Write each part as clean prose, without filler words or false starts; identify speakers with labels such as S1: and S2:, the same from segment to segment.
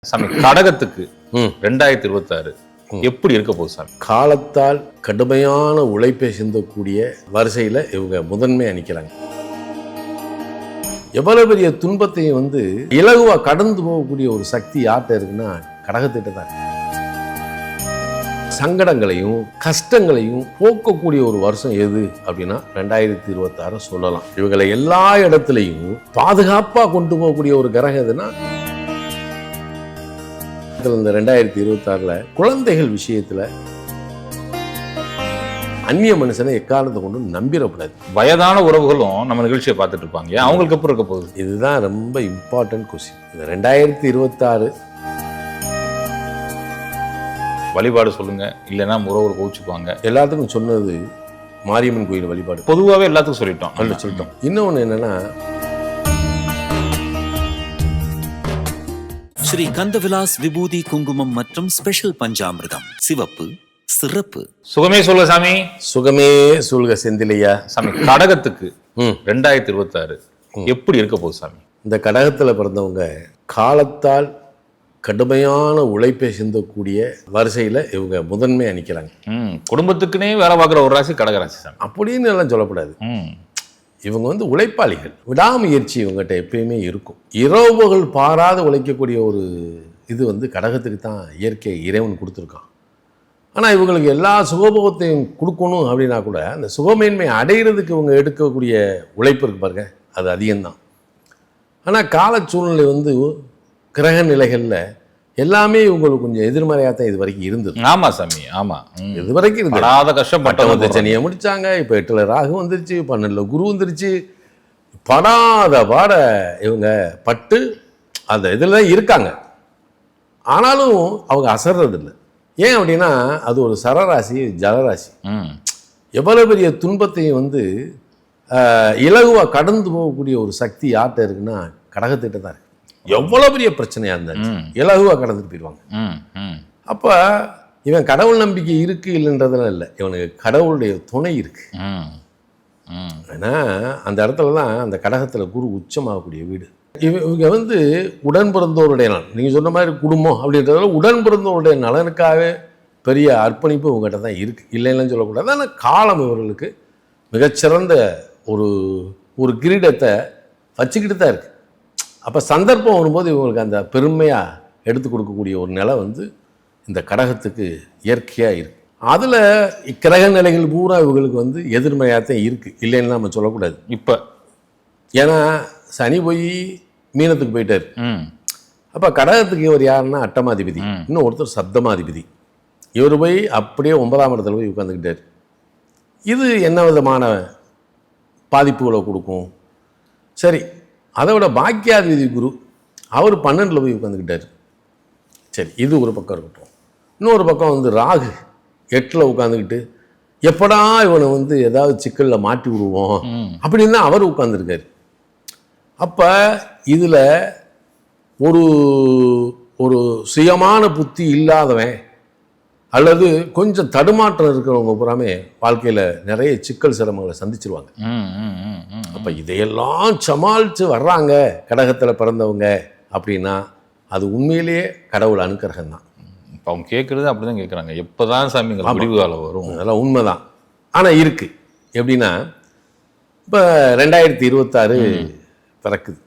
S1: சாமி கடகத்துக்கு 2026 எப்படி இருக்க போகுது சாமி?
S2: காலத்தால் கடுமையான உழைப்பை சிந்தக்கூடிய வரிசையில் இவங்க முதன்மை அணிக்கிறாங்க. எவ்வளவு பெரிய துன்பத்தையும் இலகுவா கடந்து போகக்கூடிய ஒரு சக்தி யார்கிட்ட இருக்குன்னா கடகத்திட்ட தான். சங்கடங்களையும் கஷ்டங்களையும் போக்கக்கூடிய ஒரு வருஷம் எது அப்படின்னா 2026 சொல்லலாம். இவங்களை எல்லா இடத்துலையும் பாதுகாப்பா கொண்டு போகக்கூடிய ஒரு கிரகம் எதுன்னா இந்த 2026 குழந்தைகள் விஷயத்துல அந்நிய மனுஷனை எக்காரணத்தை கொண்டு நம்பிடக்கூடாது.
S1: வயதான உறவுகளும் நம்ம நிகழ்ச்சியை பார்த்துட்டு இருப்பாங்க, அவங்களுக்கு எப்போ இருக்க போகுது?
S2: இதுதான் ரொம்ப இம்பார்ட்டன்ட் கொஸ்டின். இந்த 2026
S1: வழிபாடு சொல்லுங்க, இல்லைன்னா உறவுகள் கோச்சுக்குவாங்க.
S2: எல்லாத்துக்கும் சொன்னது மாரியம்மன் கோயில் வழிபாடு.
S1: பொதுவாகவே எல்லாத்துக்கும் சொல்லிட்டோம்.
S2: இன்னொன்று என்னன்னா,
S3: ஸ்ரீ கந்தவிலாஸ் விபூதி குங்குமம் மற்றும் ஸ்பெஷல் பஞ்சாமிர்தம் சிவப்பு சிறப்பு.
S1: சுகமே சொல்லுங்க சாமி.
S2: சுகமே சொல்லுங்க செந்திலையா.
S1: சாமி கடகத்துக்கு 2026 எப்படி இருக்க போகுது சாமி?
S2: இந்த கடகத்தில் பிறந்தவங்க காலத்தால் கடுமையான உழைப்பை சிந்தக்கூடிய வரிசையில் இவங்க முதன்மை அணிக்கிறாங்க.
S1: குடும்பத்துக்குனே வேலை பார்க்குற ஒரு ராசி கடகராசி சாமி
S2: அப்படின்னு எல்லாம் சொல்லக்கூடாது. இவங்க உழைப்பாளிகள். விடாமுயற்சி இவங்ககிட்ட எப்பயுமே இருக்கும். இரவுகள் பாராது உழைக்கக்கூடிய ஒரு இது கடகத்துக்கு தான் இயற்கை இறைவன் கொடுத்துருக்கான். ஆனால் இவங்களுக்கு எல்லா சுகபோகத்தையும் கொடுக்கணும் அப்படின்னா கூட அந்த சுகமேன்மை அடைகிறதுக்கு இவங்க எடுக்கக்கூடிய உழைப்பு இருக்கு பாருங்க, அது அதிகம்தான். ஆனால் கால சூழ்நிலை கிரக நிலைகளில் எல்லாமே இவங்களுக்கு கொஞ்சம் எதிர்மறையாக தான் இது வரைக்கும் இருந்தது.
S1: ஆமா சாமி, ஆமா.
S2: இது வரைக்கும்
S1: இருந்தது. கஷ்டப்பட்ட
S2: சனியை முடிச்சாங்க. இப்போ 8ல் ராகு வந்துருச்சு, 12ல் குரு வந்துருச்சு. படாத பாட இவங்க பட்டு அந்த இதில் தான் இருக்காங்க. ஆனாலும் அவங்க அசர்றது இல்லை. ஏன் அப்படின்னா அது ஒரு சரராசி, ஜலராசி. எவ்வளவு பெரிய துன்பத்தையும் இலகுவா கடந்து போகக்கூடிய ஒரு சக்தி யார்கிட்ட இருக்குன்னா கடகத்திட்ட தான் இருக்கு. எவ்வளவு பெரிய பிரச்சனையா இருந்தா இலகுவா கடந்துட்டு போயிடுவாங்க. அப்ப இவன் கடவுள் நம்பிக்கை இருக்கு இல்லைன்றதுலாம் இல்லை, இவனுக்கு கடவுளுடைய துணை இருக்கு. ஏன்னா அந்த இடத்துல தான் அந்த கடகத்துல குரு உச்சமாகக்கூடிய வீடு. இவங்க உடன் பிறந்தோருடைய நலன், நீங்க சொன்ன மாதிரி குடும்பம் அப்படின்றதுல உடன் பிறந்தோருடைய நலனுக்காகவே பெரிய அர்ப்பணிப்பு இவங்ககிட்ட தான் இருக்கு, இல்லைன்னு சொல்லக்கூடாது. ஆனால் காலம் இவர்களுக்கு மிகச்சிறந்த ஒரு கிரீடத்தை வச்சுக்கிட்டு தான் இருக்கு. அப்போ சந்தர்ப்பம் வரும்போது இவங்களுக்கு அந்த பெருமையாக எடுத்து கொடுக்கக்கூடிய ஒரு நிலை இந்த கடகத்துக்கு இயற்கையாக இருக்குது. அதில் கிரக நிலைகள் பூரா இவங்களுக்கு எதிர்மறையாக தான் இருக்குது, இல்லைன்னு நம்ம சொல்லக்கூடாது. இப்போ ஏன்னா சனி போய் மீனத்துக்கு போயிட்டார். அப்போ கடகத்துக்கு இவர் யாருன்னா அட்டமாதிபதி, இன்னும் ஒருத்தர் சப்தமாதிபதி. இவர் போய் அப்படியே 9ஆம் இடத்துல போய் உட்காந்துக்கிட்டார். இது என்ன விதமான பாதிப்புகளை கொடுக்கும்? சரி, அதை விட பாக்கியாதிபதி குரு அவர் 12ல் போய் உட்காந்துக்கிட்டார். சரி, இது ஒரு பக்கம் இருக்கட்டும். இன்னொரு பக்கம் ராகு 8ல் உட்காந்துக்கிட்டு எப்படா இவனை ஏதாவது சிக்கலில் மாட்டி விடுவோம் அப்படின்னு தான் அவர் உட்காந்துருக்காரு. அப்போ இதில் ஒரு சுயமான புத்தி இல்லாதவன் அல்லது கொஞ்சம் தடுமாற்றம் இருக்கிறவங்க பூராமே வாழ்க்கையில் நிறைய சிக்கல் சிரமங்களை சந்திச்சிருவாங்க. அப்போ இதையெல்லாம் சமாளித்து வர்றாங்க கடகத்தில் பிறந்தவங்க அப்படின்னா அது உண்மையிலேயே கடவுள் அனுக்கிரகம் தான்.
S1: இப்போ அவங்க கேட்குறது அப்படி தான் கேட்குறாங்க, எப்போ தான் சாமி முடிவு காலம் வரும்? அதெல்லாம்
S2: உண்மைதான். ஆனால் இருக்குது எப்படின்னா, இப்போ 2026 பிறக்குது.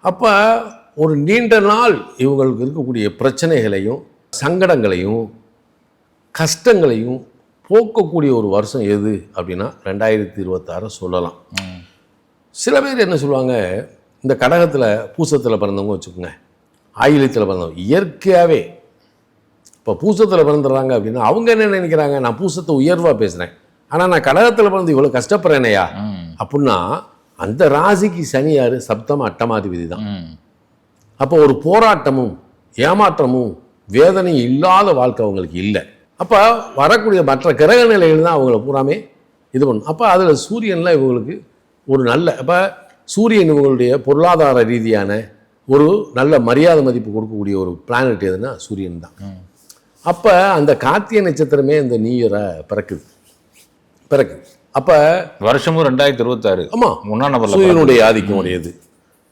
S2: அப்போ ஒரு நீண்ட நாள் இவங்களுக்கு இருக்கக்கூடிய பிரச்சனைகளையும் சங்கடங்களையும் கஷ்டங்களையும் போக்கக்கூடிய ஒரு வருஷம் எது அப்படின்னா 2026 சொல்லலாம். சில பேர் என்ன சொல்லுவாங்க, இந்த கடகத்தில் பூசத்தில் பிறந்தவங்க வச்சுக்கோங்க, ஆயிலத்தில் பிறந்தவங்க இயற்கையாகவே இப்போ பூசத்தில் பிறந்துடுறாங்க அப்படின்னா அவங்க என்ன நினைக்கிறாங்க, நான் பூசத்தை உயர்வாக பேசுகிறேன், ஆனால் நான் கடகத்தில் பிறந்து இவ்வளோ கஷ்டப்படுறேனையா அப்படின்னா அந்த ராசிக்கு சனி யார்? சப்தம அட்டமாதிபதி தான். அப்போ ஒரு போராட்டமும் ஏமாற்றமும் வேதனையும் இல்லாத வாழ்க்கை அவங்களுக்கு இல்லை. அப்போ வரக்கூடிய மற்ற கிரக நிலைகள் தான் அவங்கள பூராமே இது பண்ணும். அப்போ அதில் சூரியனில் இவங்களுக்கு ஒரு நல்ல, அப்போ சூரியன் இவங்களுடைய பொருளாதார ரீதியான ஒரு நல்ல மரியாதை மதிப்பு கொடுக்கக்கூடிய ஒரு பிளானட் எதுனா சூரியன் தான். அப்போ அந்த கார்த்திகை நட்சத்திரமே இந்த நியூ இயரை பிறக்குது. அப்போ
S1: வருஷமும் 2026.
S2: ஆமாம்,
S1: முன்னாள்
S2: சூரியனுடைய ஆதிக்கம் உடையது.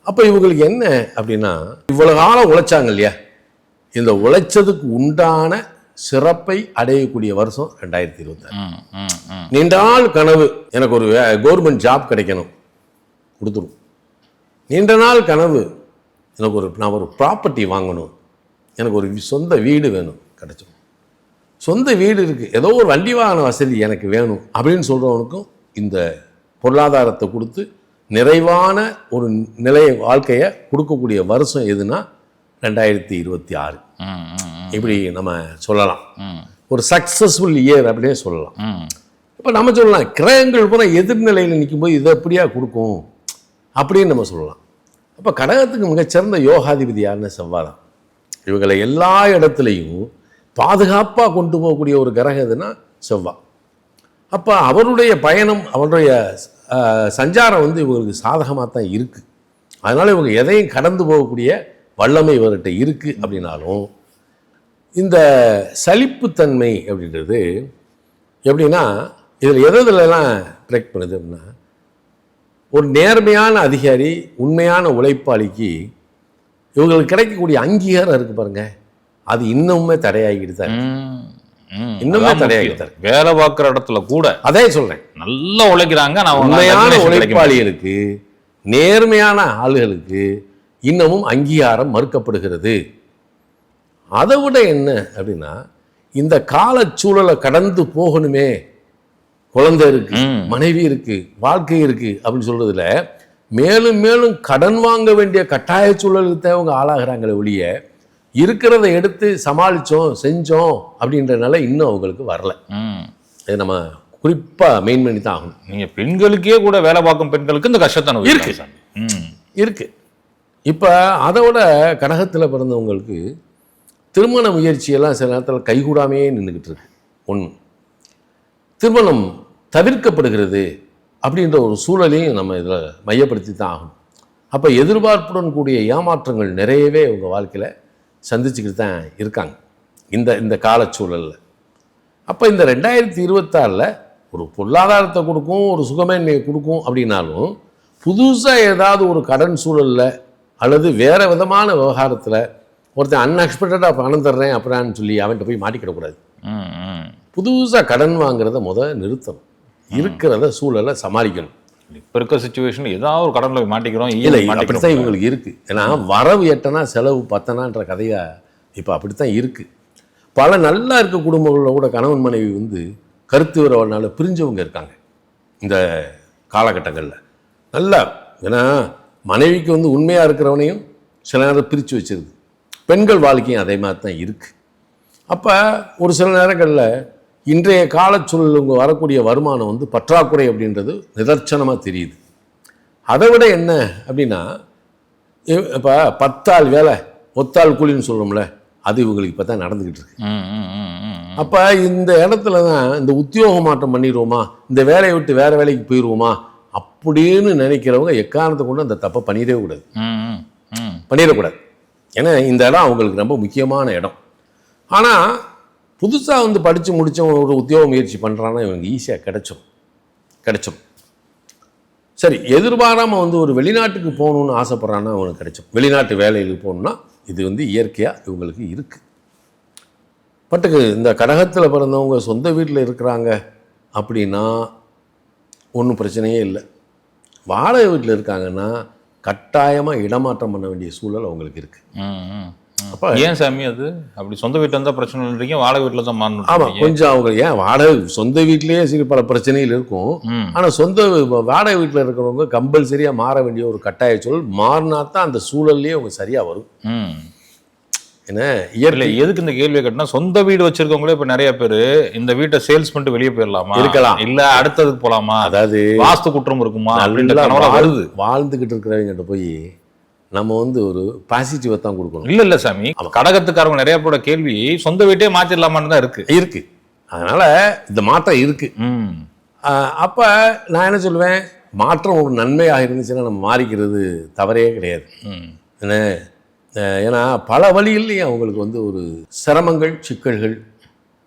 S2: அப்போ இவங்களுக்கு என்ன அப்படின்னா, இவ்வளவு காலம் உழைச்சாங்க இல்லையா, இந்த உழைச்சதுக்கு உண்டான சிறப்பை அடையக்கூடிய வருஷம் 2026. நீண்ட நாள் கனவு, எனக்கு ஒரு கவர்மெண்ட் ஜாப் கிடைக்கணும், கொடுத்துரும். நீண்ட நாள் கனவு, நான் ஒரு ப்ராப்பர்ட்டி வாங்கணும், எனக்கு ஒரு சொந்த வீடு வேணும், கிடைச்சிடும். சொந்த வீடு இருக்குது, ஏதோ ஒரு வண்டி வாகன வசதி எனக்கு வேணும் அப்படின்னு சொல்கிறவனுக்கும் இந்த பொருளாதாரத்தை கொடுத்து நிறைவான ஒரு வாழ்க்கையை கொடுக்கக்கூடிய வருஷம் எதுனா 2026. இப்படி நம்ம சொல்லலாம். ஒரு சக்சஸ்ஃபுல் இயர் அப்படியே சொல்லலாம். இப்போ நம்ம சொல்லலாம், கிரகங்கள் பூரா எதிர்நிலையில் நிற்கும்போது இதை எப்படியா கொடுக்கும் அப்படின்னு நம்ம சொல்லலாம். அப்போ கடகத்துக்கு மிகச்சிறந்த யோகாதிபதி யாருன்னு செவ்வாய் தான். இவங்களை எல்லா இடத்துலையும் பாதுகாப்பாக கொண்டு போகக்கூடிய ஒரு கிரகம் எதுனா செவ்வாய். அப்போ அவருடைய பயணம், அவருடைய சஞ்சாரம் இவங்களுக்கு சாதகமாக தான் இருக்குது. அதனால் இவங்க எதையும் கடந்து போகக்கூடிய வல்லமை இவர்கிட்ட இருக்குது. அப்படின்னாலும் இந்த சலிப்புத்தன்மை அப்படின்றது எப்படின்னா, இதில் எதெல்லாம் பிரேக் பண்ணுது அப்படின்னா, ஒரு நேர்மையான அதிகாரி, உண்மையான உழைப்பாளிக்கு இவங்களுக்கு கிடைக்கக்கூடிய அங்கீகாரம் இருக்குது பாருங்க, அது இன்னுமே தடையாகிட்டு தான், இன்னுமே தடையாகிட்டு.
S1: வேலை பார்க்குற இடத்துல கூட அதே சொல்றேன்,
S2: நல்லா உழைக்கிறாங்க. உண்மையான உழைப்பாளிகளுக்கு, நேர்மையான ஆளுகளுக்கு இன்னமும் அங்கீகாரம் மறுக்கப்படுகிறது. அதை விட என்ன அப்படின்னா, இந்த கால சூழலை கடந்து போகணுமே, குழந்தை இருக்கு, மனைவி இருக்கு, வாழ்க்கை இருக்கு அப்படின்னு சொல்றதுல மேலும் மேலும் கடன் வாங்க வேண்டிய கட்டாய சூழலுக்கு தான் அவங்க ஆளாகிறாங்களே ஒழிய, இருக்கிறத எடுத்து சமாளித்தோம் செஞ்சோம் அப்படின்றனால இன்னும் அவங்களுக்கு வரல. இது நம்ம குறிப்பாக மெயின் பண்ணி தான் ஆகணும்.
S1: நீங்கள் பெண்களுக்கே கூட வேலை பார்க்கும் பெண்களுக்கு இந்த கஷ்டத்தான
S2: இருக்கு. இப்போ அதோட கடகத்தில் பிறந்தவங்களுக்கு திருமண முயற்சியெல்லாம் சில நேரத்தில் கைகூடாமையே நின்றுக்கிட்டு இருக்கு. ஒன்று, திருமணம் தவிர்க்கப்படுகிறது அப்படின்ற ஒரு சூழலையும் நம்ம இதில் மையப்படுத்தி தான் ஆகணும். அப்போ எதிர்பார்ப்புடன் கூடிய ஏமாற்றங்கள் நிறையவே உங்க வாழ்க்கையில் சந்திச்சுக்கிட்டு தான் இருக்காங்க இந்த காலச்சூழலில். அப்போ இந்த 2026 ஒரு பொருளாதாரத்தை கொடுக்கும், ஒரு சுகமேன்மையை கொடுக்கும் அப்படின்னாலும், புதுசாக ஏதாவது ஒரு கடன் சூழலில் அல்லது வேறு விதமான விவகாரத்தில் ஒருத்தன் அன்எக்ஸ்பெக்டடாக பணம் தர்றேன் அப்படின்னு சொல்லி அவன்கிட்ட போய் மாட்டிக்கிடக்கூடாது. புதுசாக கடன் வாங்குறத நிறுத்தணும், இருக்கிறத சூழலை சமாளிக்கணும்.
S1: இப்போ இருக்க சுச்சுவேஷன் ஏதாவது ஒரு கடனில் மாட்டிக்கிறோம்.
S2: இல்லை, அப்படித்தான் இவங்களுக்கு இருக்குது. ஏன்னா வரவு எட்டனா செலவு பத்தனான்ற கதையாக இப்போ அப்படித்தான் இருக்குது. பல நல்லா இருக்க குடும்பங்களில் கூட கணவன் மனைவி கருத்து உறவுனால பிரிஞ்சவங்க இருக்காங்க இந்த காலகட்டங்களில். நல்லா, ஏன்னா மனைவிக்கு உண்மையாக இருக்கிறவனையும் சில நேரம் பிரித்து வச்சிருது. பெண்கள் வாழ்க்கையும் அதே மாதிரி தான் இருக்குது. அப்போ ஒரு சில நேரங்களில் இன்றைய காலச்சூழல் வரக்கூடிய வருமானம் பற்றாக்குறை அப்படின்றது நிதர்சனமாக தெரியுது. அதை விட என்ன அப்படின்னா, இப்போ 10 ஆள் வேலை ஒத்தாள் கூலின்னு சொல்கிறோம்ல, அது இவங்களுக்கு இப்போ தான் நடந்துக்கிட்டு இருக்கு. அப்போ இந்த இடத்துல தான் இந்த உத்தியோக மாற்றம் பண்ணிடுவோமா, இந்த வேலையை விட்டு வேறு வேலைக்கு போயிடுவோமா அப்படின்னு நினைக்கிறவங்க எக்காரணத்தை கொண்டு அந்த தப்பை பண்ணிடக்கூடாது. ஏன்னா இந்த இடம் அவங்களுக்கு ரொம்ப முக்கியமான இடம். ஆனால் புதுசாக படித்து முடித்தவங்க ஒரு உத்தியோக முயற்சி பண்ணுறான்னா இவங்க ஈஸியாக கிடைச்சோம். சரி, எதிர்பாராமல் ஒரு வெளிநாட்டுக்கு போகணுன்னு ஆசைப்பட்றான்னா அவனுக்கு கிடைச்சோம். வெளிநாட்டு வேலைகளுக்கு போகணுன்னா இது இயற்கையாக இவங்களுக்கு இருக்குது. பட்டுக்கு இந்த கடகத்தில் பிறந்தவங்க சொந்த வீட்டில் இருக்கிறாங்க அப்படின்னா ஒன்றும் பிரச்சனையே இல்லை. வாடகை வீட்டில் இருக்காங்கன்னா கட்டாயமாக இடமாற்றம் பண்ண வேண்டிய சூழல் அவங்களுக்கு இருக்குது.
S1: அப்போ ஏன் சாமி அது அப்படி? சொந்த வீட்டில் இருந்தால் பிரச்சனை இல்லைங்க, வாடகை வீட்டில் தான் மாறணும்.
S2: ஆமாம், கொஞ்சம் அவங்க ஏன் வாடகை சொந்த வீட்லேயே சரி பல பிரச்சனைகள் இருக்கும். ஆனால் வாடகை வீட்டில் இருக்கிறவங்க கம்பல்சரியாக மாற வேண்டிய ஒரு கட்டாய சூழல். மாறினா தான் அந்த சூழல்லையே அவங்க சரியாக வரும். ஏன்னா
S1: இயற்கை எதுக்கு இந்த கேள்வியை கேட்டா, சொந்த வீடு வச்சிருக்கவங்களே இப்போ நிறைய பேர் இந்த வீட்டை சேல்ஸ் பண்ணிட்டு வெளியே போயிடலாமா,
S2: இருக்கலாம்,
S1: இல்லை அடுத்ததுக்கு போகலாமா, அதாவது வாஸ்து குற்றம் இருக்குமா வருது.
S2: வாழ்ந்துக்கிட்டு இருக்கிறவங்கிட்ட போய் நம்ம ஒரு பாசிட்டிவ் தான் கொடுக்கணும்.
S1: இல்ல சாமி, கடகத்துக்காரங்க நிறைய போட கேள்வி சொந்த வீட்டே மாத்திரலாமான்னு தான் இருக்கு.
S2: அதனால இந்த மாற்றம் இருக்கு. அப்ப நான் என்ன சொல்லுவேன், மாற்றம் ஒரு நன்மையாக இருந்துச்சுன்னா நம்ம மாறிக்கிறது தவறே கிடையாது. ஏன்னா பல வழிகள்லையும் அவங்களுக்கு ஒரு சிரமங்கள், சிக்கல்கள்,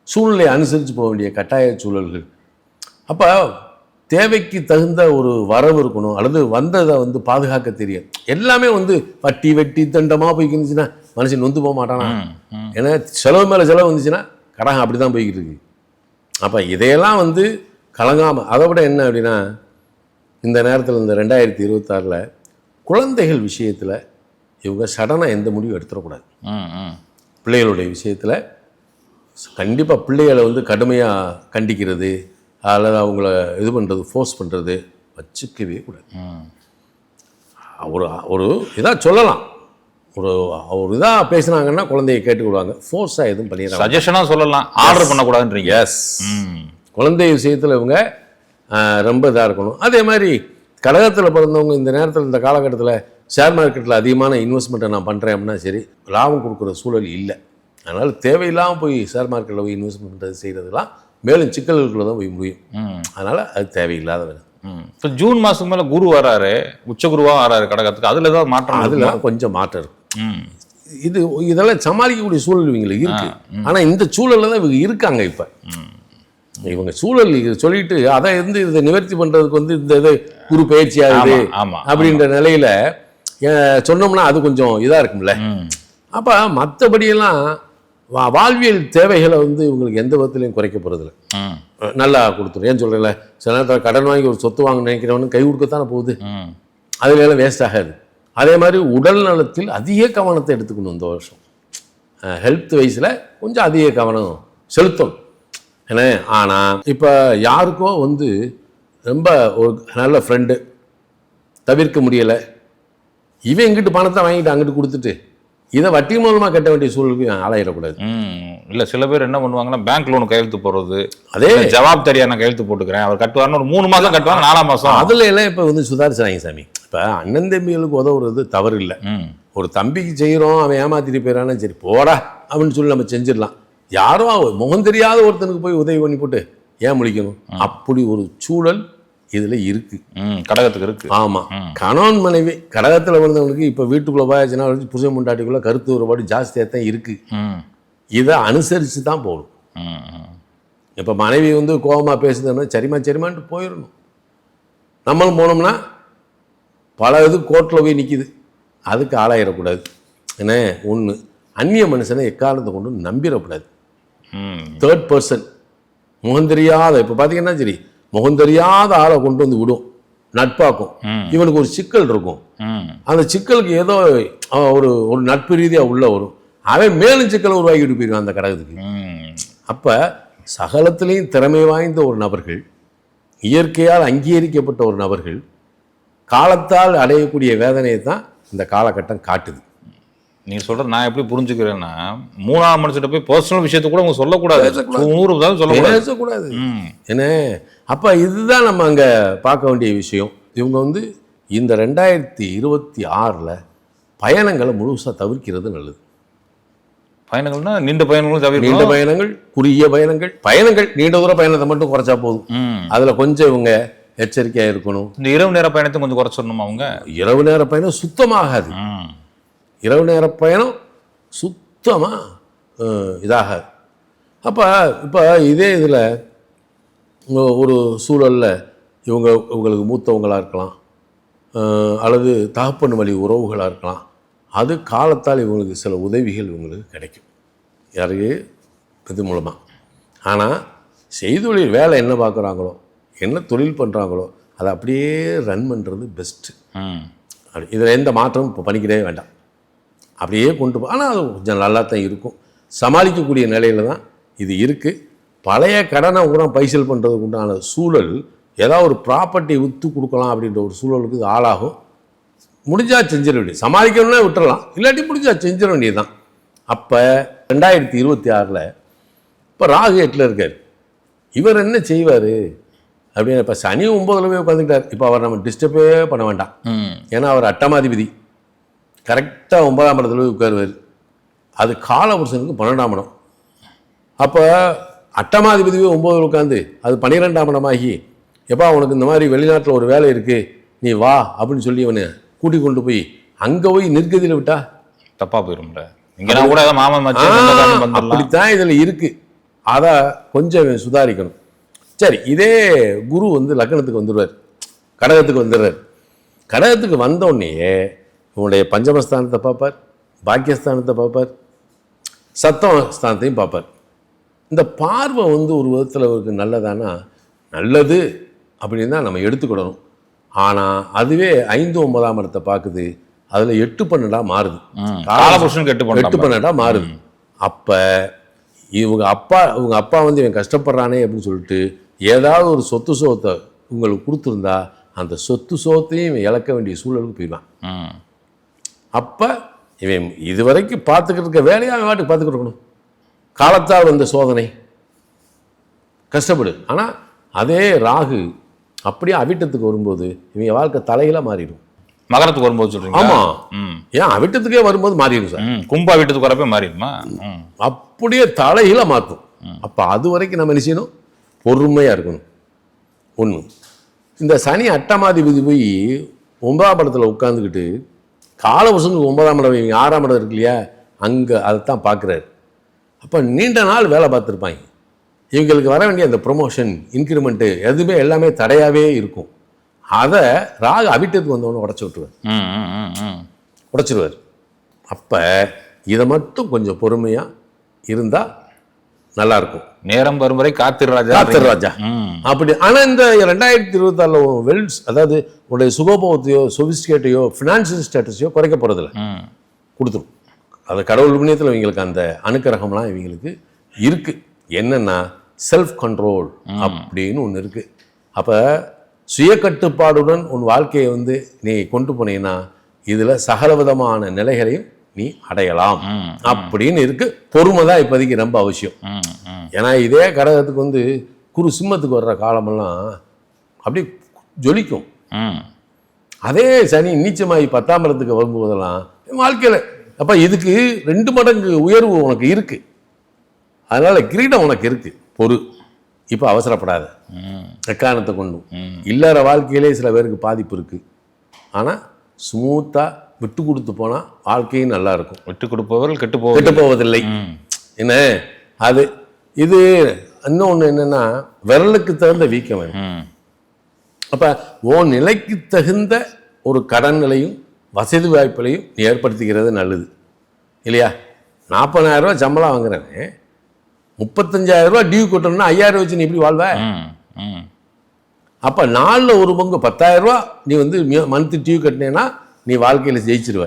S2: சூழ்நிலை அனுசரித்து போக வேண்டிய கட்டாய சூழல்கள். அப்போ தேவைக்கு தகுந்த ஒரு வரவு இருக்கணும், அல்லது வந்ததை வந்து பாதுகாக்க தெரியும். எல்லாமே வந்து வட்டி வெட்டி தண்டமாக போய்க்கு இருந்துச்சுன்னா மனுஷன் நொந்து போக மாட்டானா? ஏன்னா செலவு மேலே செலவு வந்துச்சுன்னா கடகம் அப்படி தான் போய்கிட்டு இருக்கு. அப்போ இதையெல்லாம் வந்து கலங்காமல், அதை விட என்ன அப்படின்னா, இந்த நேரத்தில் இந்த 2026 குழந்தைகள் விஷயத்தில் இவங்க சடனாக எந்த முடிவும் எடுத்துடக்கூடாது. பிள்ளைகளுடைய விஷயத்தில் கண்டிப்பாக பிள்ளைகளை வந்து கடுமையாக கண்டிக்கிறது அல்லது அவங்கள இது பண்ணுறது, ஃபோர்ஸ் பண்ணுறது வச்சுக்கவே கூடாது. ஒரு இதாக சொல்லலாம், ஒரு இதாக பேசுனாங்கன்னா குழந்தைய கேட்டுக்கிடுவாங்க. ஃபோர்ஸாக எதுவும் பண்ணிடுறாங்க,
S1: சஜஷனாக சொல்லலாம், ஆர்டர் பண்ணக்கூடாதுன்றீங்க.
S2: எஸ், குழந்தை விஷயத்தில் இவங்க ரொம்ப இதாக இருக்கணும். அதே மாதிரி கடகத்தில் பிறந்தவங்க இந்த நேரத்தில் இந்த காலகட்டத்தில் ஷேர் மார்க்கெட்டில் அதிகமான இன்வெஸ்ட்மெண்ட்டை நான் பண்ணுறேன் அப்படின்னா சரி, லாபம் கொடுக்குற சூழல் இல்லை. அதனால் தேவையில்லாமல் போய் ஷேர் மார்க்கெட்டில் போய் இன்வெஸ்ட்மெண்ட் பண்ணுறது செய்கிறதுலாம் மேலும் சிக்கல்களுக்குள்ள தான் போய் முடியும். அதனால் அது தேவையில்லாத வேலை.
S1: இப்போ ஜூன் மாதத்துக்கு மேலே குரு வராரு, உச்சகுருவாக வராரு கடகத்துக்கு, அதில் ஏதாவது மாற்றம்?
S2: அதில் கொஞ்சம் மாற்றம் இருக்கும். இதெல்லாம் சமாளிக்கக்கூடிய சூழல் இவங்களுக்கு இருக்கு. ஆனால் இந்த சூழலில் தான் இவங்க இருக்காங்க. இப்போ இவங்க சூழல் சொல்லிட்டு அதை வந்து இதை நிவர்த்தி பண்ணுறதுக்கு வந்து இந்த இது குரு பயிற்சி ஆகுது அப்படின்ற நிலையில் சொன்னோம்னா அது கொஞ்சம் இதாக இருக்கும்ல. அப்போ மற்றபடியெல்லாம் வாழ்வியல் தேவைகளை வந்து இவங்களுக்கு எந்த விதத்துலையும் குறைக்க போகிறதில்ல, நல்லா கொடுத்துரும். ஏன் சொல்கிறேன்ல, சில நேரத்தில் கடன் வாங்கி ஒரு சொத்து வாங்க நினைக்கிறவனு கை கொடுக்கத்தானே போகுது, அதுல வேஸ்ட் ஆகாது. அதே மாதிரி உடல் நலத்தில் அதிக கவனத்தை எடுத்துக்கணும். இந்த வருஷம் ஹெல்த் வைஸில் கொஞ்சம் அதிக கவனம் செலுத்தணும். ஏன்னா ஆனால் இப்போ யாருக்கோ வந்து ரொம்ப ஒரு நல்ல ஃப்ரெண்டு தவிர்க்க முடியலை, இவன் எங்கிட்ட பணத்தை வாங்கிட்டு அங்கிட்டு கொடுத்துட்டு இதை வட்டி மூலமாக கட்ட வேண்டிய சூழலுக்கு ஆளாயிடக்கூடாது.
S1: இல்லை, சில பேர் என்ன பண்ணுவாங்கன்னா பேங்க் லோனு கையெழுத்து போடுறது, அதே ஜவாப்தாரியா நான் கையெழுத்து போட்டுக்கிறேன், அவர் கட்டுவார்னு ஒரு 3 மாதம் கட்டுவாங்க, 4ஆம் மாதம்
S2: அதில் எல்லாம் இப்போ வந்து சுதாரிச்சாங்க சாமி. இப்போ அண்ணன் தம்பிகளுக்கு உதவுறது தவறு இல்லை. ஒரு தம்பிக்கு செய்கிறோம், அவன் ஏமாத்திட்டு போயிடறான்னு சரி போடா அப்படின்னு சொல்லி நம்ம செஞ்சிடலாம். யாரோ முகம் தெரியாத ஒருத்தனுக்கு போய் உதவி பண்ணி போட்டு ஏன் முழிக்கணும்? அப்படி ஒரு சூழல் இதில் இருக்கு,
S1: கடகத்துக்கு இருக்கு.
S2: ஆமாம், கணவன் மனைவி கடகத்தில் வந்தவங்களுக்கு இப்போ வீட்டுக்குள்ளே போயாச்சுன்னா புருஷன் முண்டாட்டிக்குள்ளே கருத்து ஒருபாடு ஜாஸ்தியாக தான் இருக்கு. இதை அனுசரித்து தான் போகணும். இப்போ மனைவி வந்து கோபமாக பேசுதுன்னா சரிமான்ட்டு போயிடணும். நம்மளும் போனோம்னா பல இது கோர்ட்டில் போய் நிற்கிது, அதுக்கு ஆளாயிடக்கூடாது. ஏன்னா ஒன்று, அந்நிய மனுஷனை எக்காலத்தை கொண்டு நம்பிடக்கூடாது. தேர்ட் பர்சன் முகம் தெரியாத, இப்போ பார்த்தீங்கன்னா சரி, முகம் தெரியாத ஆளை கொண்டு வந்து விடும், நட்பாக்கும். இவனுக்கு ஒரு சிக்கல் இருக்கும், அந்த சிக்கலுக்கு ஏதோ ஒரு நட்பு ரீதியாக உள்ள வரும், அவன் மேலும் சிக்கலை உருவாக்கிட்டு போயிருவான் அந்த கடகத்துக்கு. அப்போ சகலத்திலையும் திறமை வாய்ந்த ஒரு நபர்கள், இயற்கையால் அங்கீகரிக்கப்பட்ட ஒரு நபர்கள் காலத்தால் அடையக்கூடிய வேதனையை தான் இந்த காலகட்டம் காட்டுது.
S1: நீங்க சொல்றது நான் எப்படி புரிஞ்சுக்கிறேன்னா, 3ஆம் மனுஷன் போய் பர்சனல் விஷயத்தை கூட அவங்க சொல்லக்கூடாது, 100%
S2: பேசக்கூடாது. ஏன்னா அப்போ இதுதான் நம்ம அங்கே பார்க்க வேண்டிய விஷயம். இவங்க வந்து இந்த 2026 பயணங்களை முழுசாக தவிர்க்கிறது நல்லது.
S1: பயணங்கள்னா நீண்ட பயணங்களும் தவிர,
S2: நீண்ட பயணங்கள், குறுகிய பயணங்கள் நீண்ட தூர பயணத்தை மட்டும் குறைச்சா போதும். அதில் கொஞ்சம் இவங்க எச்சரிக்கையாக இருக்கணும்.
S1: இந்த இரவு நேர பயணத்தை கொஞ்சம் குறைச்சிடணும். அவங்க இரவு
S2: நேர பயணம் சுத்தமாகாது, இரவு நேர பயணம் சுத்தமாக இதாகாது. அப்போ இப்போ இதே இதில் ஒரு சூழலில் இவங்களுக்கு மூத்தவங்களாக இருக்கலாம், அல்லது தகப்பன் வழி உறவுகளாக இருக்கலாம். அது காலத்தால் இவங்களுக்கு சில உதவிகள் இவங்களுக்கு கிடைக்கும், யாருக்கு இது மூலமாக. ஆனால் செய்தொழில் வேலை என்ன பார்க்குறாங்களோ, என்ன தொழில் பண்ணுறாங்களோ அதை அப்படியே ரன் பண்ணுறது பெஸ்ட்டு. அப்படி இதில் எந்த மாற்றமும் இப்போ பண்ணிக்கிட்டே வேண்டாம், அப்படியே கொண்டு போ. ஆனால் அது கொஞ்சம் நல்லா தான் இருக்கும், சமாளிக்கக்கூடிய நிலையில் தான் இது இருக்குது. பழைய கடனை கூட பைசல் பண்ணுறதுக்கு உண்டான சூழல், ஏதாவது ஒரு ப்ராப்பர்ட்டி விற்று கொடுக்கலாம் அப்படின்ற ஒரு சூழலுக்கு இது ஆளாகும். முடிஞ்சா செஞ்சிட வேண்டியது, சமாளிக்கணும்னா விட்டுறலாம், இல்லாட்டி முடிஞ்சா செஞ்சிட வேண்டியது தான். அப்போ 2026 இப்போ ராகு 8ல் இருக்கார். இவர் என்ன செய்வார் அப்படின்னு, இப்போ சனி 9ல் போய் உட்காந்துக்கிட்டார். இப்போ அவர் நம்ம டிஸ்டர்பே பண்ண வேண்டாம், ஏன்னா அவர் அட்டமாதிபதி, கரெக்டாக 9ஆம் இடத்துல போய் உட்காருவார். அது காலபுருஷனுக்கு 12ஆம் இடம். அப்போ அட்டமாதிபதி 9ல் உட்காந்து அது 12ஆம் இடமாகி, எப்பா உனக்கு இந்த மாதிரி வெளிநாட்டில் ஒரு வேலை இருக்குது நீ வா அப்படின்னு சொல்லி அவனை கூட்டி கொண்டு போய் அங்கே போய் நிற்கதியில் விட்டா
S1: தப்பாக போயிடும்ல. இங்கே கூட மாமன்
S2: அப்படித்தான் இதில் இருக்குது. அதை கொஞ்சம் சுதாரிக்கணும். சரி, இதே குரு வந்து லக்னத்துக்கு வந்துடுவார், கடகத்துக்கு வந்துடுறார். கடகத்துக்கு வந்தோடனே உங்களுடைய பஞ்சமஸ்தானத்தை பார்ப்பார், பாக்கியஸ்தானத்தை பார்ப்பார், சத்தமஸ்தானத்தையும் பார்ப்பார். இந்த பார்வை வந்து ஒரு விதத்தில் அவருக்கு நல்லதானா நல்லது அப்படின்னு தான் நம்ம எடுத்துக்கிடணும். ஆனால் அதுவே 5, 9ஆம் இடத்தை பார்க்குது, அதில் 8, 12 மாறுது.
S1: காலபுருஷன் 8,
S2: 12 மாறுது. அப்போ இவங்க அப்பா வந்து இவன் கஷ்டப்படுறானே அப்படின்னு சொல்லிட்டு ஏதாவது ஒரு சொத்து சோத்தை உங்களுக்கு கொடுத்துருந்தா அந்த சொத்து சோத்தையும் இவன் இழக்க வேண்டிய சூழலுக்கு போயிடுவான். அப்போ இவன் இதுவரைக்கும் பார்த்துக்கிட்டு இருக்க வேலையாக அவன் வாட்டுக்கு பார்த்துக்கிட்டு இருக்கணும். காலத்தால் வந்த சோதனை கஷ்டப்படு. ஆனால் அதே ராகு அப்படியே அவிட்டத்துக்கு வரும்போது இவன் வாழ்க்கை தலையில மாறிடும்.
S1: மகரத்துக்கு வரும்போது சொல்றீங்க?
S2: ஆமா. ஏன் அவிட்டத்துக்கே வரும்போது மாறிடும் சார்.
S1: கும்ப அவிட்டத்துக்கு வரப்பே மாறிடுமா?
S2: அப்படியே தலையில மாற்றும். அப்போ அது வரைக்கும் நம்ம என்ன செய்யணும்? பொறுமையாக இருக்கணும். ஒன்று, இந்த சனி அட்டமாதிபதி போய் 9ஆம் இடத்துல உட்காந்துக்கிட்டு காலவசனுக்கு 9ஆம் இடம், 6ஆம் இடம் இருக்கு இல்லையா, அங்கே அதைத்தான் பார்க்குறாரு. அப்போ நீண்ட நாள் வேலை பார்த்துருப்பாங்க. இவங்களுக்கு வர வேண்டிய அந்த ப்ரொமோஷன், இன்க்ரிமெண்ட்டு எதுவுமே எல்லாமே தடையாகவே இருக்கும். அதை ராகு அவிட்டத்துக்கு வந்தவொடனே உடைச்சிருவார். அப்போ இதை மட்டும் கொஞ்சம் பொறுமையாக இருந்தால் நல்லாயிருக்கும்.
S1: நேரம் வரும் வரை காத்திராஜா.
S2: அப்படி. ஆனால் இந்த 2026 வெல்ஸ், அதாவது உங்களுடைய சுகோபவத்தையோ சொபிஸ்டிகேட்டையோ ஃபினான்ஷியல் ஸ்டேட்டஸையோ குறைக்க போகிறதில்ல, கொடுத்துரும். அது கடவுள் புண்ணியத்தில் இவங்களுக்கு அந்த அனுக்கிரகம்லாம் இவங்களுக்கு இருக்குது. என்னென்னா செல்ஃப் கண்ட்ரோல் அப்படின்னு ஒன்று இருக்குது. அப்போ சுய கட்டுப்பாடுடன் உன் வாழ்க்கையை வந்து நீ கொண்டு போனீங்கன்னா இதில் சகல விதமான நிலைகளையும் நீ அடையலாம் அப்படின்னு இருக்கு. பொறுமை தான் இப்போதைக்கு ரொம்ப அவசியம். ஏன்னா இதே கடகத்துக்கு வந்து குரு சிம்மத்துக்கு வர்ற காலமெல்லாம் அப்படி ஜொலிக்கும். அதே சனி நீச்சமாகி 10ஆம் இடத்துக்கு வரும்போதெல்லாம் வாழ்க்கையில் அப்போ இதுக்கு 2 மடங்கு உயர்வு உனக்கு இருக்கு. அதனால கிரீடம் உனக்கு இருக்கு. பொறு, இப்போ அவசரப்படாத. எக்காரணத்தை கொண்டும் இல்லற வாழ்க்கையிலே சில பேருக்கு பாதிப்பு இருக்கு. ஆனால் ஸ்மூத்தாக விட்டு கொடுத்து போனால் வாழ்க்கையும் நல்லா இருக்கும்.
S1: விட்டு கொடுப்பவர்கள் கெட்டு
S2: போவதில்லை. என்ன அது இது இன்னொன்று என்னன்னா, விரலுக்கு தகுந்த வீக்கம் வேணும். அப்போ உன் நிலைக்கு தகுந்த ஒரு கடன் நிலையும் வசதி வாய்ப்புகளையும் நீ ஏற்படுத்திக்கிறது நல்லது இல்லையா? 40,000 ரூபா சம்பளம் வாங்குறேன், 35,000 ரூபா டியூ கட்டணும்னா 5,000 வச்சு நீ எப்படி வாழ்வ? அப்போ 4ல் 1 பங்கு 10,000 ரூபா நீ வந்து மந்த்லி டியூ கட்டினேன்னா நீ வாழ்க்கையில் ஜெயிச்சிருவ.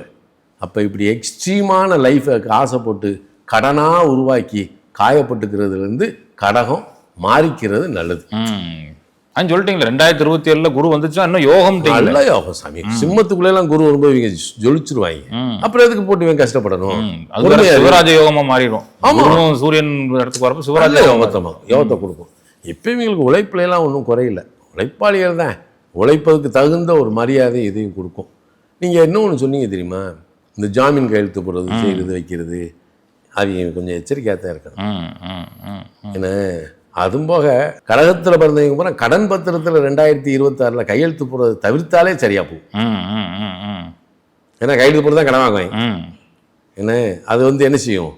S2: அப்போ இப்படி எக்ஸ்ட்ரீமான லைஃபை ஆசைப்பட்டு கடனாக உருவாக்கி காயப்பட்டுக்கிறதுலேருந்து கடகம் மாறிக்கிறது நல்லது.
S1: சொல்லிட்டீங்களா? 2027 குரு வந்துச்சா இன்னும் யோகம்.
S2: நல்ல யோகம் சாமி. சிம்மத்துக்குள்ளெல்லாம் குரு வரும்போது இவங்க ஜொலிச்சிருவாங்க. அப்புறம் எதுக்கு போட்டு இவங்க கஷ்டப்படணும்?
S1: சிவராஜ யோகமா மாறிடும். சூரியன் இடத்துக்கு வரப்போ சிவராஜ
S2: யோகத்தை கொடுக்கும். இப்போ இவங்களுக்கு உழைப்புல எல்லாம் ஒன்றும் குறையில்லை. உழைப்பாளிகள் தான். உழைப்பதுக்கு தகுந்த ஒரு மரியாதை இதையும் கொடுக்கும். நீங்கள் இன்னொன்று சொன்னீங்க தெரியுமா, இந்த ஜாமீன் கையெழுத்து போடுறது, செய்கிறது, வைக்கிறது, அவங்க கொஞ்சம் எச்சரிக்கையாக தான் இருக்கணும். ஏன்னா அதுவும் போக கடகத்தில் பிறந்தவங்க பூரா கடன் பத்திரத்தில் 2026 கையெழுத்து போடுறது தவிர்த்தாலே சரியா போகும். ஏன்னா கையெழுத்து போடுறது தான் கடன் வாங்குவாங்க. என்ன அது வந்து என்ன செய்யும்,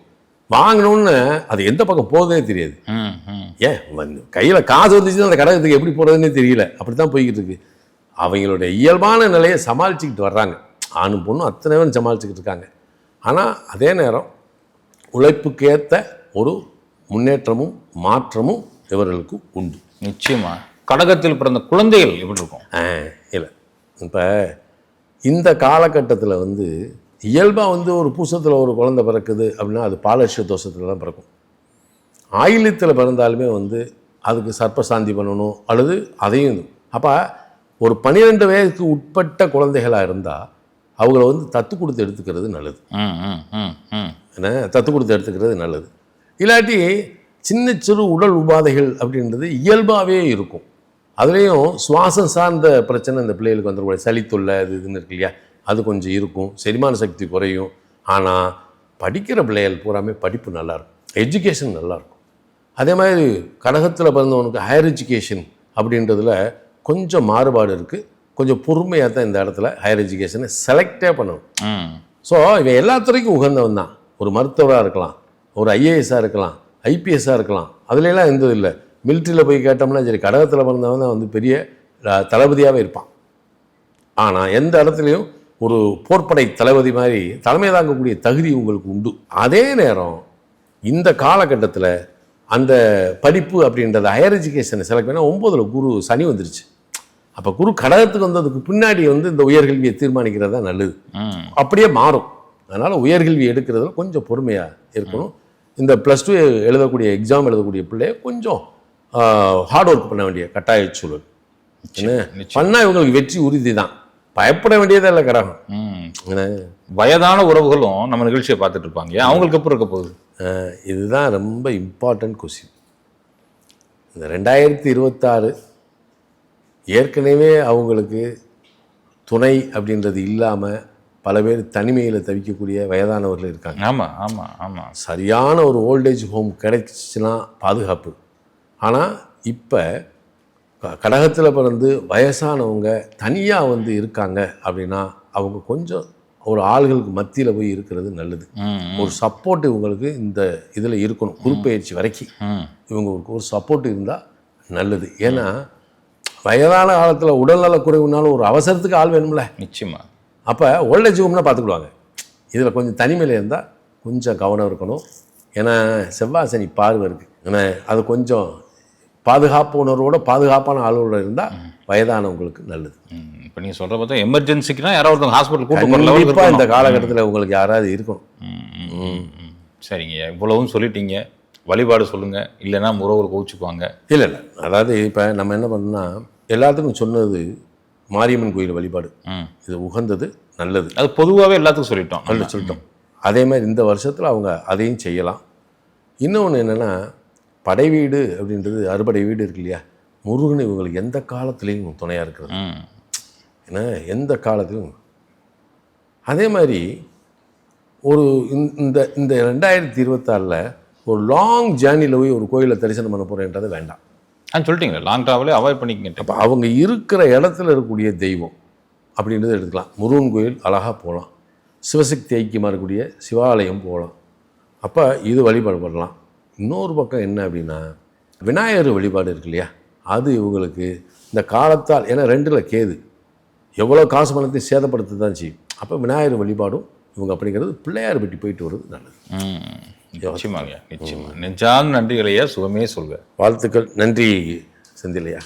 S2: வாங்கணும்னு அது எந்த பக்கம் போகுதுன்னே தெரியாது. ஏன் கையில் காசு வந்துச்சுன்னா அந்த கடகத்துக்கு எப்படி போடுறதுன்னே தெரியல. அப்படி தான் போய்கிட்டு இருக்கு. அவங்களுடைய இயல்பான நிலையை சமாளிச்சுக்கிட்டு வர்றாங்க. ஆணும் பொண்ணும் அத்தனை பேரும் சமாளிச்சுக்கிட்டு இருக்காங்க. ஆனால் அதே நேரம் உழைப்புக்கேற்ற ஒரு முன்னேற்றமும் மாற்றமும் இவர்களுக்கு உண்டு.
S1: நிச்சயமா. கடகத்தில் பிறந்த குழந்தைகள் எப்படி இருக்கும்?
S2: இல்லை, இப்போ இந்த காலகட்டத்தில் வந்து இயல்பாக வந்து ஒரு பூசத்தில் ஒரு குழந்தை பிறக்குது அப்படின்னா அது பாலர்ஷ தோஷத்தில் தான் பிறக்கும். ஆயில்யத்தில் பிறந்தாலுமே வந்து அதுக்கு சர்ப்பசாந்தி பண்ணணும் அல்லது அதையும். அப்போ ஒரு 12 வயதுக்கு உட்பட்ட குழந்தைகளாக இருந்தால் அவங்கள வந்து தத்து கொடுத்து எடுத்துக்கிறது நல்லது. என்ன தத்து கொடுத்து எடுத்துக்கிறது நல்லது. இல்லாட்டி சின்ன சிறு உடல் உபாதைகள் அப்படின்றது இயல்பாகவே இருக்கும். அதுலேயும் சுவாசம் சார்ந்த பிரச்சனை இந்த பிள்ளைகளுக்கு வந்துடக்கூடாது. சளி தொல்லை அது இதுன்னு இருக்கு இல்லையா, அது கொஞ்சம் இருக்கும். செரிமான சக்தி குறையும். ஆனால் படிக்கிற பிள்ளைகள் பூராமே படிப்பு நல்லாயிருக்கும், எஜுகேஷன் நல்லாயிருக்கும். அதே மாதிரி கடகத்தில் பிறந்தவனுக்கு ஹையர் எஜுகேஷன் அப்படின்றதுல கொஞ்சம் மாறுபாடு இருக்குது. கொஞ்சம் பொறுமையாக தான் இந்த இடத்துல ஹையர் எஜுகேஷனை செலக்டே பண்ணணும். ஸோ இவன் எல்லா துறைக்கும் உகந்தவன் தான். ஒரு மருத்துவராக இருக்கலாம், ஒரு ஐஏஎஸ்ஸாக இருக்கலாம், ஐபிஎஸ்ஸாக இருக்கலாம். அதுலலாம் எந்த இல்லை. மிலிட்ரியில் போய் கேட்டோம்னா சரி கடகத்தில் பிறந்தவன் தான் வந்து பெரிய தளபதியாகவே இருப்பான். ஆனால் எந்த இடத்துலையும் ஒரு போர்ப்படை தளபதி மாதிரி தலைமை தாங்கக்கூடிய தகுதி உங்களுக்கு உண்டு. அதே நேரம் இந்த காலகட்டத்தில் அந்த படிப்பு அப்படின்றத ஹையர் எஜுகேஷனை செலக்ட் பண்ணால் 9ல் குரு சனி வந்துருச்சு. அப்போ குரு கடகத்துக்கு வந்ததுக்கு பின்னாடி வந்து இந்த உயர்கல்வியை தீர்மானிக்கிறது தான் நல்லது. அப்படியே மாறும். அதனால் உயர்கல்வி எடுக்கிறதுல கொஞ்சம் பொறுமையாக இருக்கணும். இந்த +2 எழுதக்கூடிய எக்ஸாம் எழுதக்கூடிய பிள்ளைய கொஞ்சம் ஹார்ட் ஒர்க் பண்ண வேண்டிய கட்டாய சூழல். பண்ணால் இவங்களுக்கு வெற்றி உறுதி தான், பயப்பட வேண்டியதே இல்லை கடகம்.
S1: வயதான உறவுகளும் நம்ம நிகழ்ச்சியை பார்த்துட்டு இருப்பாங்க, அவங்களுக்கு எப்படி இருக்க போகுது?
S2: இதுதான் ரொம்ப இம்பார்ட்டன்ட் கொஸ்டின். இந்த 2026 ஏற்கனவே அவங்களுக்கு துணை அப்படின்றது இல்லாமல் பல பேர் தனிமையில் தவிக்கக்கூடிய வயதானவர்கள் இருக்காங்க.
S1: ஆமாம் ஆமாம் ஆமாம்.
S2: சரியான ஒரு ஓல்டேஜ் ஹோம் கிடைச்சிச்சுன்னா பாதுகாப்பு. ஆனால் இப்போ கடகத்தில் பிறந்து வயசானவங்க தனியாக வந்து இருக்காங்க அப்படின்னா அவங்க கொஞ்சம் ஒரு ஆள்களுக்கு மத்தியில் போய் இருக்கிறது நல்லது. ஒரு சப்போர்ட் இவங்களுக்கு இந்த இதில் இருக்கணும். குருப்பெயர்ச்சி வரைக்கும் இவங்களுக்கு ஒரு சப்போர்ட் இருந்தால் நல்லது. ஏன்னா வயதான காலத்தில் உடல்நல குறைவுனாலும் ஒரு அவசரத்துக்கு ஆள் வேணும்ல.
S1: நிச்சயமாக.
S2: அப்போ ஓல்டேஜ் ஹோம்னா பார்த்துக்கிடுவாங்க. இதில் கொஞ்சம் தனிமையில் இருந்தால் கொஞ்சம் கவனம் இருக்கணும். ஏன்னா செவ்வாய் சனி பார்வை இருக்குது. ஏன்னா அது கொஞ்சம் பாதுகாப்பு உணர்வோட பாதுகாப்பான ஆளோட இருந்தால் வயதானவங்களுக்கு நல்லது.
S1: இப்போ நீங்கள் சொல்கிற பார்த்தா எமர்ஜென்சிக்குனா யாராவது ஹாஸ்பிட்டல் கூட்டு
S2: கண்டிப்பாக இந்த காலகட்டத்தில் உங்களுக்கு யாராவது இருக்கணும்.
S1: சரிங்க, இவ்வளவும் சொல்லிட்டீங்க. வழிபாடு சொல்லுங்கள், இல்லைன்னா முறவர் கோவிச்சுக்குவாங்க.
S2: இல்லை அதாவது இப்போ நம்ம என்ன பண்ணோம்னா எல்லாத்துக்கும் சொன்னது மாரியம்மன் கோயில் வழிபாடு. இது உகந்தது, நல்லது.
S1: அது பொதுவாகவே எல்லாத்துக்கும் சொல்லிட்டோம்.
S2: அதே மாதிரி இந்த வருஷத்தில் அவங்க அதையும் செய்யலாம். இன்னொன்று என்னென்னா படை வீடு அப்படின்றது, அறுபடை வீடு இருக்கு இல்லையா, முருகன் இவங்களுக்கு எந்த காலத்துலேயும் துணையாக இருக்கிறது. ஏன்னா எந்த காலத்திலும் அதே மாதிரி ஒரு இந்த 2026 ஒரு லாங் ஜேர்னியில் போய் ஒரு கோயிலை தரிசனம் பண்ண போகிறேன்றது வேண்டாம்.
S1: சொல்லிட்டீங்களா, லாங் ட்ராவலே அவாய்ட் பண்ணிக்கிங்க.
S2: அப்போ அவங்க இருக்கிற இடத்துல இருக்கக்கூடிய தெய்வம் அப்படின்றத எடுத்துக்கலாம். முருகன் கோயில் அழகாக போகலாம், சிவசக்தி ஐக்கியமாக இருக்கக்கூடிய சிவாலயம் போகலாம். அப்போ இது வழிபாடு பண்ணலாம். இன்னொரு பக்கம் என்ன அப்படின்னா விநாயகர் வழிபாடு இருக்கு இல்லையா, அது இவங்களுக்கு இந்த காலத்தால், ஏன்னா 2ல் கேது எவ்வளோ காசு பணத்தை சேதப்படுத்த தான் செய்யும். அப்போ விநாயகர் வழிபாடும் இவங்க அப்படிங்கிறது பிள்ளையார் பெட்டி போயிட்டு வருது நல்லது.
S1: நிச்சயமாக நிச்சயமாக. நெஞ்சார்ந்த நன்றிகளையா, சுகமே சொல்க.
S2: வாழ்த்துக்கள். நன்றி செந்திலையா.